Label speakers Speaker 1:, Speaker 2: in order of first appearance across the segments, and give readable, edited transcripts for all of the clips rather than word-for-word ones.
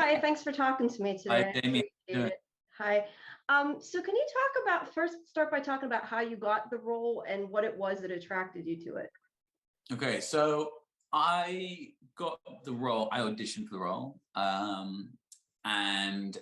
Speaker 1: Hi, thanks for talking to me
Speaker 2: Hi,
Speaker 1: today. I
Speaker 2: Damien.
Speaker 1: appreciate it. Hi. So can you talk about start by talking about how you got the role and what it was that attracted you to it?
Speaker 2: Okay, so I got the role. I auditioned for the role, and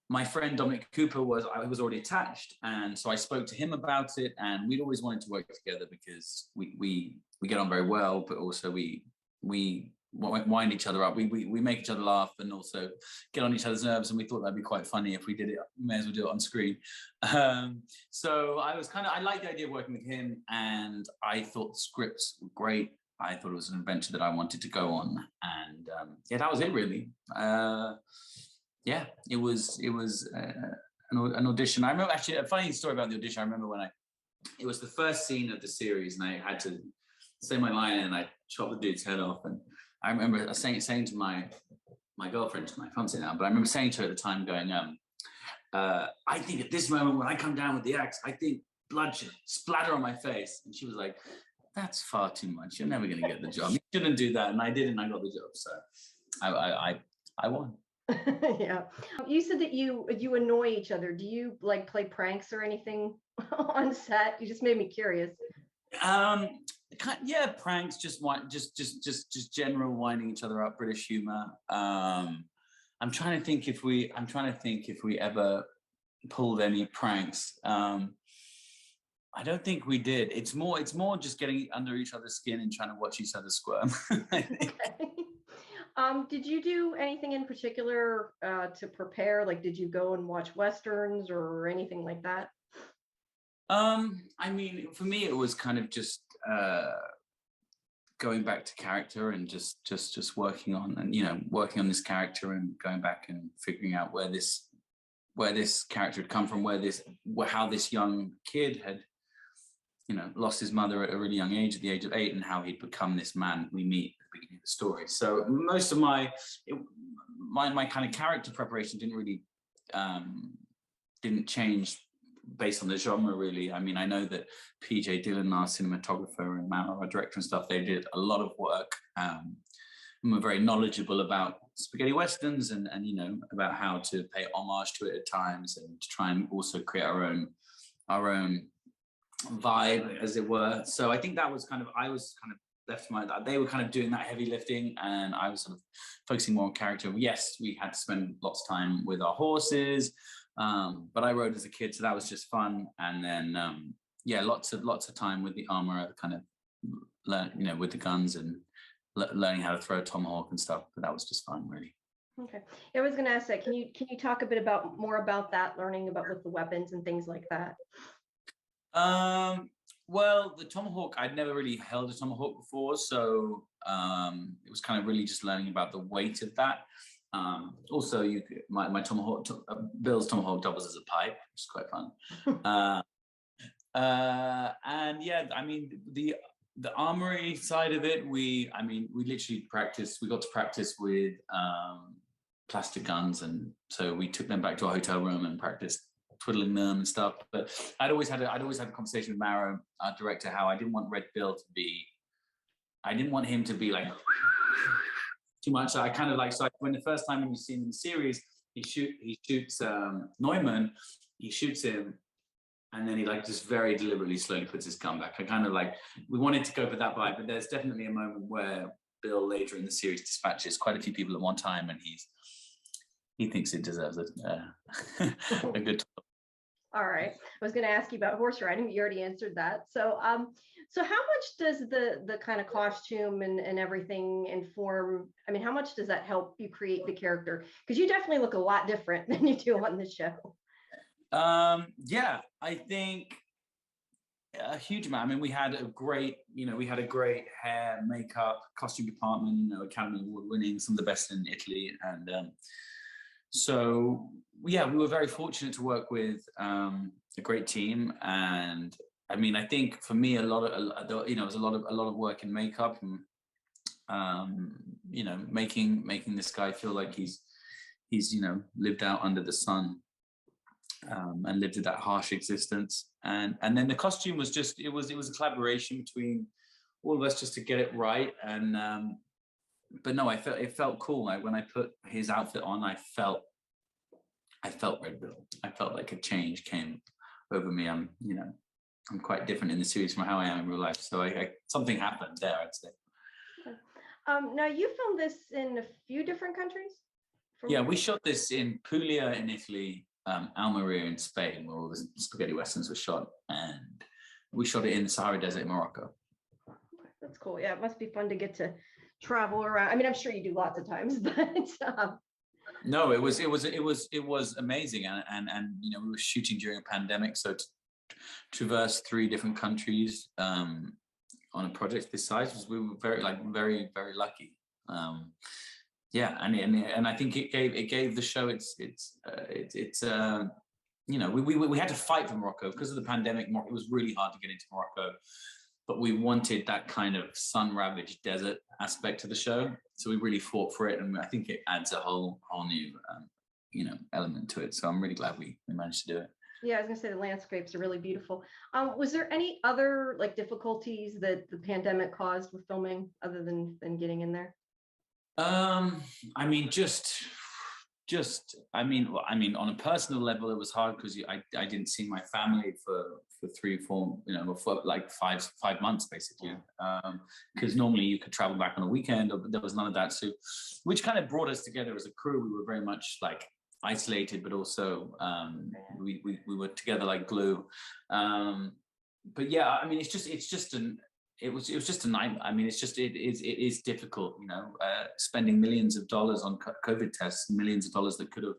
Speaker 2: my friend Dominic Cooper I was already attached, and so I spoke to him about it. And we'd always wanted to work together because we get on very well, but also we wind each other up. We make each other laugh and also get on each other's nerves. And we thought that'd be quite funny if we did it. We may as well do it on screen. So I liked the idea of working with him, and I thought the scripts were great. I thought it was an adventure that I wanted to go on, and yeah, that was it really. Yeah, it was an audition. I remember actually a funny story about the audition. I remember when it was the first scene of the series, and I had to say my line, and I chopped the dude's head off. And I remember saying to my girlfriend, my fiance now, but I remember saying to her at the time, going, I think at this moment when I come down with the axe, I think blood should splatter on my face. And she was like, that's far too much. You're never going to get the job. You shouldn't do that. And I did, and I got the job. So I won.
Speaker 1: Yeah. You said that you annoy each other. Do you like play pranks or anything on set? You just made me curious.
Speaker 2: Yeah, pranks, just general winding each other up, British humor. I'm trying to think if we ever pulled any pranks. I don't think we did. It's more just getting under each other's skin and trying to watch each other squirm. I think.
Speaker 1: Okay. Did you do anything in particular to prepare? Like, did you go and watch Westerns or anything like that?
Speaker 2: I mean, for me, it was kind of just going back to character and just working on this character and going back and figuring out where this character had come from, how this young kid had, lost his mother at a really young age, at the age of 8, and how he'd become this man we meet at the beginning of the story. So most of my kind of character preparation didn't change based on the genre, really. I mean, I know that PJ Dillon, our cinematographer, and Matt, our director and stuff, they did a lot of work and were very knowledgeable about spaghetti westerns and about how to pay homage to it at times and to try and also create our own vibe, as it were. So I think that was I was kind of left to they were kind of doing that heavy lifting, and I was sort of focusing more on character. Yes, we had to spend lots of time with our horses, but I rode as a kid, so that was just fun. And then lots of time with the armor, kind of with the guns and learning how to throw a tomahawk and stuff. But that was just fun, really.
Speaker 1: Okay, I was going to ask that. Can you talk a bit more about that, learning about with the weapons and things like that?
Speaker 2: Well, the tomahawk, I'd never really held a tomahawk before, so it was kind of really just learning about the weight of that. Also, my tomahawk, Bill's tomahawk doubles as a pipe, which is quite fun. And yeah, I mean, the armory side of it, we literally practiced. We got to practice with plastic guns, and so we took them back to our hotel room and practiced twiddling them and stuff. But I'd always had a conversation with Maro, our director, how I didn't want Red Bill to be. I didn't want him to be like too much. So I kind of so when the first time when you see him in the series, he shoots Neumann, he shoots him, and then he just very deliberately slowly puts his gun back. I kind of we wanted to go for that vibe, but there's definitely a moment where Bill later in the series dispatches quite a few people at one time, and he thinks it deserves a good talk.
Speaker 1: All right. I was going to ask you about horse riding, but you already answered that. So, so how much does the kind of costume and everything inform? I mean, how much does that help you create the character? Because you definitely look a lot different than you do on the show.
Speaker 2: Yeah, I think a huge amount. I mean, we had a great hair, makeup, costume department, Academy Award winning, some of the best in Italy, and so yeah, we were very fortunate to work with a great team. And I mean, I think for me, it was a lot of work in makeup and making this guy feel like he's lived out under the sun and lived that harsh existence. And then the costume was it was a collaboration between all of us just to get it right. And but no, it felt cool. Like when I put his outfit on, I felt Red Bill. I felt like a change came over me. I'm quite different in the series from how I am in real life. So something happened there, I'd say.
Speaker 1: Now you filmed this in a few different countries?
Speaker 2: Yeah, we shot this in Puglia in Italy, Almeria in Spain, where all the spaghetti westerns were shot, and we shot it in the Sahara Desert in Morocco.
Speaker 1: That's cool. Yeah, it must be fun to get to travel around. I mean, I'm sure you do lots of times, but
Speaker 2: no, it was amazing, and we were shooting during a pandemic, so to traverse 3 different countries on a project this size we were very lucky. Yeah, and I think it gave the show we had to fight for Morocco because of the pandemic. It was really hard to get into Morocco, but we wanted that kind of sun-ravaged desert aspect to the show, so we really fought for it, and I think it adds a whole new element to it. So I'm really glad we managed to do it.
Speaker 1: Yeah, I was gonna say the landscapes are really beautiful. Was there any other difficulties that the pandemic caused with filming other than getting in there?
Speaker 2: I mean, on a personal level, it was hard because I didn't see my family for 3, 4, for like 5 months basically. Because normally you could travel back on a weekend, but there was none of that. So, which kind of brought us together as a crew. We were very much like isolated, but also we were together like glue. But yeah, I mean, it was just a nightmare. I mean, it is difficult, spending millions of dollars on COVID tests, millions of dollars that could have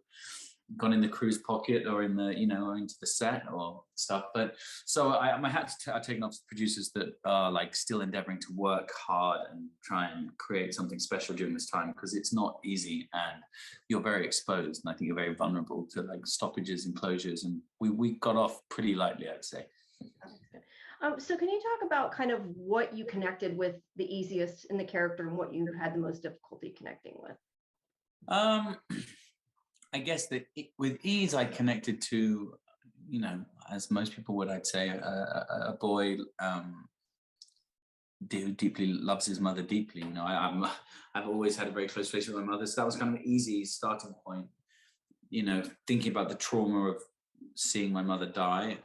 Speaker 2: gone in the crew's pocket or in the, or into the set or stuff. But so my hats are taken off to producers that are like still endeavoring to work hard and try and create something special during this time, because it's not easy and you're very exposed. And I think you're very vulnerable to like stoppages and closures. And we got off pretty lightly, I'd say.
Speaker 1: So can you talk about kind of what you connected with the easiest in the character and what you had the most difficulty connecting with?
Speaker 2: I guess that with ease, I connected to, as most people would, I'd say, a boy who deeply loves his mother deeply. I've always had a very close relationship with my mother, so that was kind of an easy starting point. Thinking about the trauma of seeing my mother die,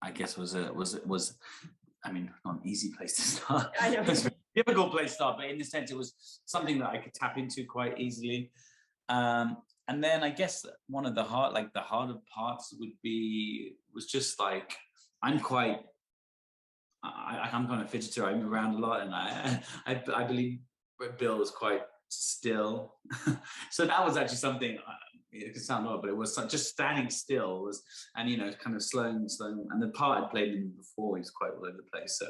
Speaker 2: I guess was I mean, not an easy place to start.
Speaker 1: I know.
Speaker 2: It's a difficult place to start, but in the sense it was something that I could tap into quite easily. And then I guess one of the harder parts was just like, I'm kind of fidgeter. I move around a lot, and I believe Bill is quite still. So that was actually something. It could sound odd, but it was just standing still and kind of slowing. And the part I played in before, he was quite all over the place. So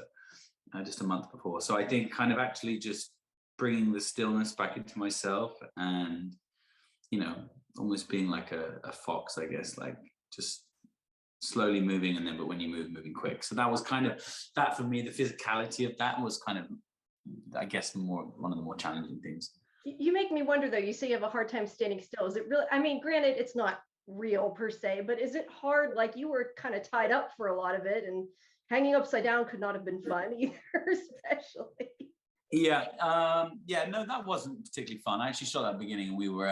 Speaker 2: just a month before. So I think kind of actually just bringing the stillness back into myself and, almost being like a fox, I guess, like just slowly moving but when you move, moving quick. So that was kind of that for me. The physicality of that was kind of, I guess, one of the more challenging things.
Speaker 1: You make me wonder, though. You say you have a hard time standing still. Is it really? I mean, granted, it's not real per se, but is it hard? Like, you were kind of tied up for a lot of it, and hanging upside down could not have been fun either, especially.
Speaker 2: Yeah. No, that wasn't particularly fun. I actually shot at the beginning, and we were.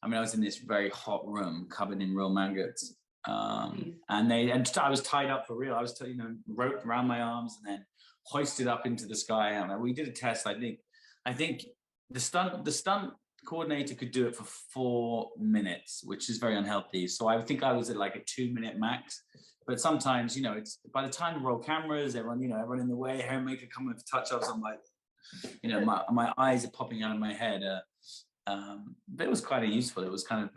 Speaker 2: I was in this very hot room covered in real maggots, and I was tied up for real. I was, roped around my arms and then hoisted up into the sky. And we did a test. I think. The stunt coordinator could do it for 4 minutes, which is very unhealthy. So I think I was at like a 2-minute max. But sometimes, it's by the time we roll cameras, everyone in the way, hair and makeup coming with touch-ups. I'm like, my eyes are popping out of my head. But it was quite useful. It was kind of,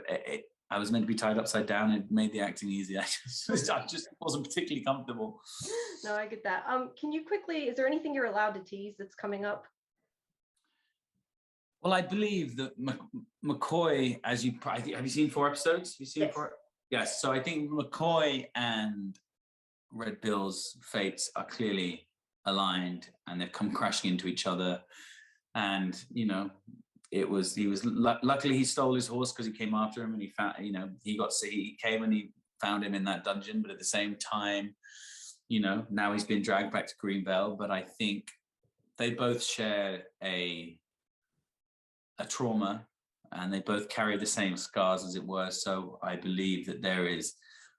Speaker 2: I was meant to be tied upside down. It made the acting easy. I just wasn't particularly comfortable.
Speaker 1: No, I get that. Can you quickly, is there anything you're allowed to tease that's coming up?
Speaker 2: Well, I believe that Mccoy, have you seen 4 episodes? Have you seen 4? Yes. So I think Mccoy and Red Bill's fates are clearly aligned, and they've come crashing into each other. And luckily he stole his horse because he came after him, and he found, he came and he found him in that dungeon. But at the same time, now he's been dragged back to Greenbelt. But I think they both share a a trauma, and they both carry the same scars, as it were. So I believe that there is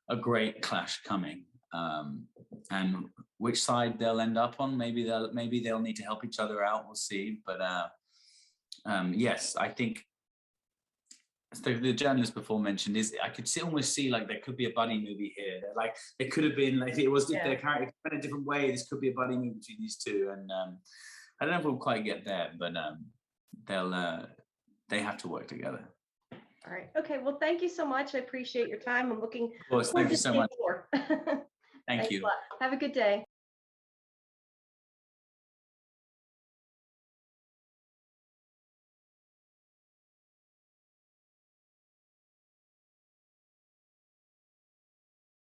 Speaker 2: a great clash coming, and which side they'll end up on, maybe they'll need to help each other out. We'll see. But yes, I think the journalist before mentioned is I could almost see like there could be a buddy movie here. Like it could have been like it was their character in a different way. This could be a buddy movie between these two, and I don't know if we'll quite get there, but they have to work together.
Speaker 1: All right. Okay. Well, thank you so much. I appreciate your time. I'm looking.
Speaker 2: Of course. Thank you so much.
Speaker 1: Thank
Speaker 2: Thank you.
Speaker 1: Have a good day.